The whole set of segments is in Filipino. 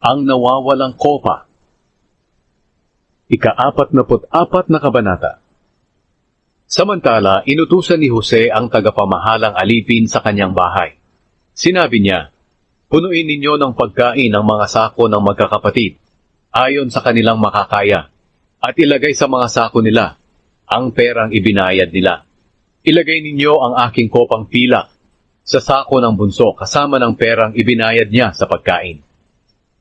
Ang nawawalang kopa. Ika-44 na kabanata. Samantala, inutusan ni Jose ang tagapamahalang alipin sa kanyang bahay. Sinabi niya, "Punuin ninyo ng pagkain ang mga sako ng magkakapatid, ayon sa kanilang makakaya, at ilagay sa mga sako nila ang perang ibinayad nila. Ilagay ninyo ang aking kopang pila sa sako ng bunso kasama ng perang ibinayad niya sa pagkain."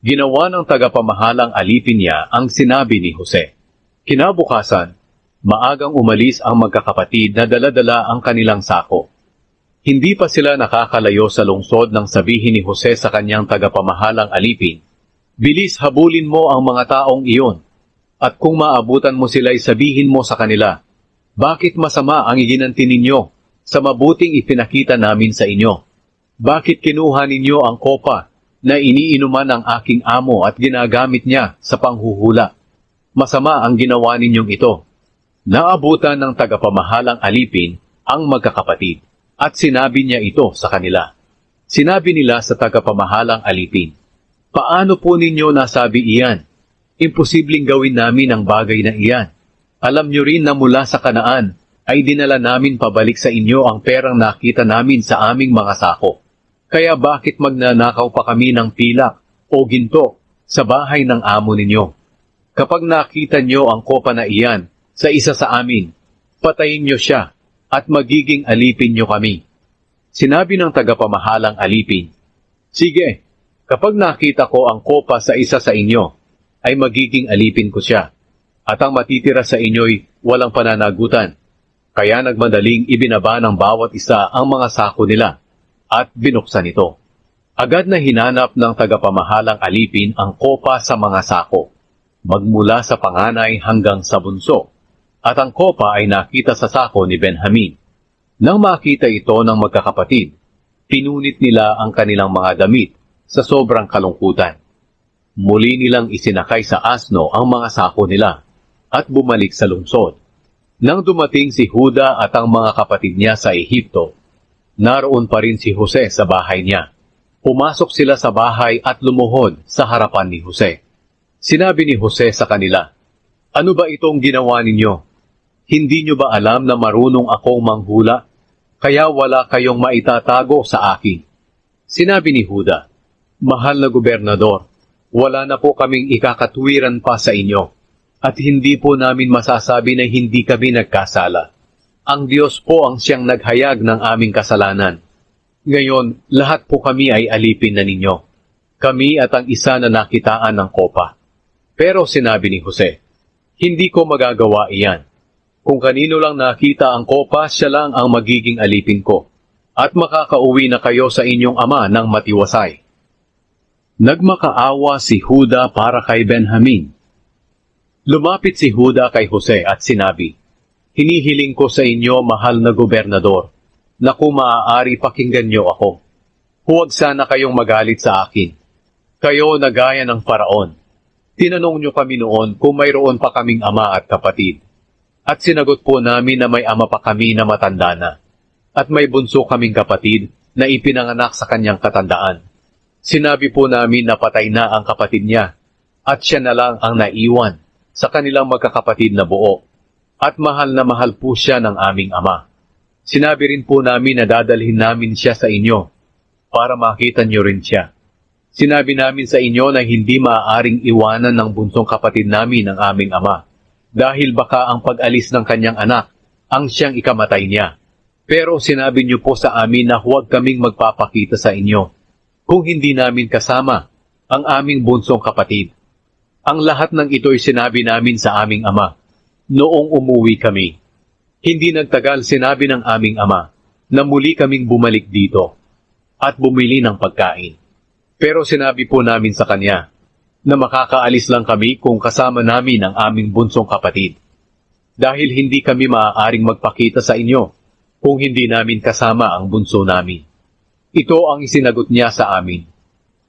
Ginawa ng tagapamahalang alipin niya ang sinabi ni Jose. Kinabukasan, maagang umalis ang magkakapatid na dala-dala ang kanilang sako. Hindi pa sila nakakalayo sa lungsod nang sabihin ni Jose sa kanyang tagapamahalang alipin, "Bilis, habulin mo ang mga taong iyon, at kung maabutan mo sila'y sabihin mo sa kanila, bakit masama ang iginanti ninyo sa mabuting ipinakita namin sa inyo? Bakit kinuha ninyo ang kopa na iniinuman ng aking amo at ginagamit niya sa panghuhula? Masama ang ginawa ninyong ito." Naabutan ng tagapamahalang alipin ang magkakapatid, at sinabi niya ito sa kanila. Sinabi nila sa tagapamahalang alipin, "Paano po ninyo nasabi iyan? Imposibleng gawin namin ang bagay na iyan. Alam niyo rin na mula sa Kanaan ay dinala namin pabalik sa inyo ang perang nakita namin sa aming mga sako. Kaya bakit magnanakaw pa kami ng pilak o ginto sa bahay ng amo ninyo? Kapag nakita niyo ang kopa na iyan sa isa sa amin, patayin niyo siya at magiging alipin niyo kami." Sinabi ng tagapamahalang alipin, "Sige, kapag nakita ko ang kopa sa isa sa inyo, ay magiging alipin ko siya, at ang matitira sa inyo'y walang pananagutan." Kaya nagmadaling ibinaba ng bawat isa ang mga sako nila, at binuksan ito. Agad na hinanap ng tagapamahalang alipin ang kopa sa mga sako, magmula sa panganay hanggang sa bunso, at ang kopa ay nakita sa sako ni Benjamin. Nang makita ito ng magkakapatid, pinunit nila ang kanilang mga damit sa sobrang kalungkutan. Muli nilang isinakay sa asno ang mga sako nila at bumalik sa lungsod. Nang dumating si Juda at ang mga kapatid niya sa Ehipto, naroon pa rin si Jose sa bahay niya. Pumasok sila sa bahay at lumuhod sa harapan ni Jose. Sinabi ni Jose sa kanila, "Ano ba itong ginawa ninyo? Hindi niyo ba alam na marunong akong manghula? Kaya wala kayong maitatago sa akin." Sinabi ni Juda, "Mahal na gobernador, wala na po kaming ikakatwiran pa sa inyo, at hindi po namin masasabi na hindi kami nagkasala. Ang Diyos po ang siyang naghayag ng aming kasalanan. Ngayon, lahat po kami ay alipin na ninyo, kami at ang isa na nakitaan ng kopa." Pero sinabi ni Jose, "Hindi ko magagawa iyan. Kung kanino lang nakita ang kopa, siya lang ang magiging alipin ko, at makakauwi na kayo sa inyong ama ng matiwasay." Nagmakaawa si Juda para kay Benjamin. Lumapit si Juda kay Jose at sinabi, "Hinihiling ko sa inyo, mahal na gobernador, na kung maaari pakinggan niyo ako. Huwag sana kayong magalit sa akin. Kayo na gaya ng Paraon. Tinanong niyo kami noon kung mayroon pa kaming ama at kapatid. At sinagot po namin na may ama pa kami na matanda na, at may bunso kaming kapatid na ipinanganak sa kanyang katandaan. Sinabi po namin na patay na ang kapatid niya, at siya na lang ang naiwan sa kanilang magkakapatid na buo, at mahal na mahal po siya ng aming ama. Sinabi rin po namin na dadalhin namin siya sa inyo, para makita niyo rin siya. Sinabi namin sa inyo na hindi maaaring iwanan ng bunsong kapatid namin ang aming ama, dahil baka ang pag-alis ng kanyang anak ang siyang ikamatay niya. Pero sinabi niyo po sa amin na huwag kaming magpapakita sa inyo kung hindi namin kasama ang aming bunsong kapatid. Ang lahat ng ito'y sinabi namin sa aming ama noong umuwi kami. Hindi nagtagal, sinabi ng aming ama na muli kaming bumalik dito at bumili ng pagkain. Pero sinabi po namin sa kanya na makakaalis lang kami kung kasama namin ang aming bunsong kapatid. Dahil hindi kami maaaring magpakita sa inyo kung hindi namin kasama ang bunso namin. Ito ang isinagot niya sa amin.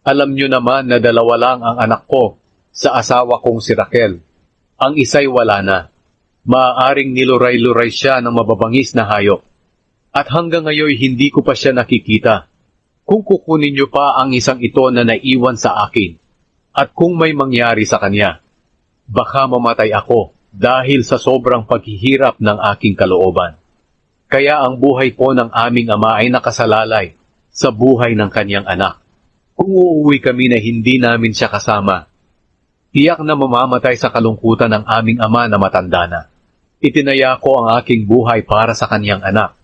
Alam niyo naman na dalawa lang ang anak ko sa asawa kong si Raquel. Ang isa'y wala na. Maaaring niluray-luray siya ng mababangis na hayop. At hanggang ngayon hindi ko pa siya nakikita. Kung kukunin niyo pa ang isang ito na naiwan sa akin, At kung may mangyari sa kanya, baka mamatay ako dahil sa sobrang paghihirap ng aking kalooban. Kaya ang buhay po ng aming ama ay nakasalalay sa buhay ng kanyang anak. Kung uuwi kami na hindi namin siya kasama, tiyak na mamamatay sa kalungkutan ng aming ama na matanda na. Itinaya ko ang aking buhay para sa kanyang anak.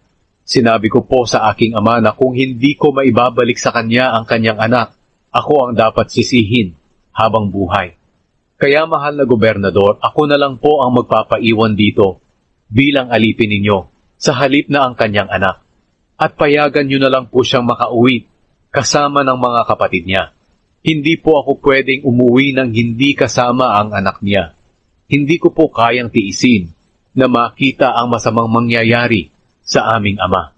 Sinabi ko po sa aking ama na kung hindi ko maibabalik sa kanya ang kanyang anak, ako ang dapat sisihin habang buhay. Kaya mahal na gobernador, ako na lang po ang magpapaiwan dito bilang alipin ninyo sa halip na ang kanyang anak. At payagan nyo na lang po siyang makauwi kasama ng mga kapatid niya. Hindi po ako pwedeng umuwi nang hindi kasama ang anak niya. Hindi ko po kayang tiisin na makita ang masamang mangyayari sa aming ama.